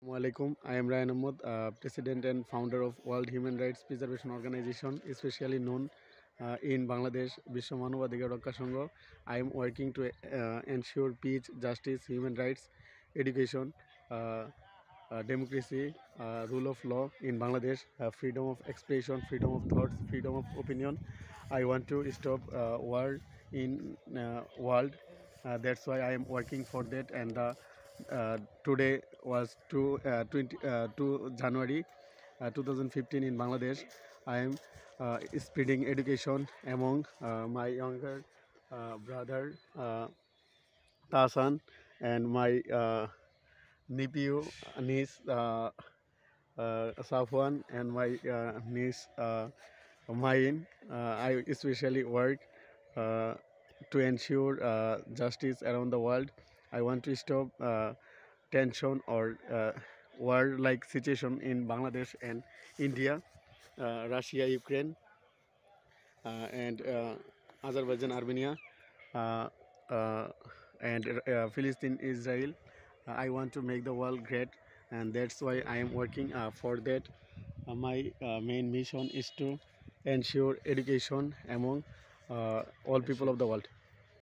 Assalamualaikum. I am Ryan Ahmed, President and founder of World Human Rights Preservation Organization, especially known in Bangladesh, Vishwa Manobadhikar Rakha Sangha. I am working to ensure peace, justice, human rights, education, uh, democracy, rule of law in Bangladesh, freedom of expression, freedom of thoughts, freedom of opinion. I want to stop war in world. That's why I am working for that. And today was 2 January 2015 in Bangladesh. I am spreading education among my younger brother Tasan and my nephew, niece Safwan, and my niece Mayin. I especially work uh, to ensure justice around the world. I want to stop tension or war-like situation in Bangladesh and India, Russia, Ukraine, and Azerbaijan, Armenia, uh, uh, and Philistine, Israel. I want to make the world great, and that's why I am working for that. My main mission is to ensure education among all people of the world.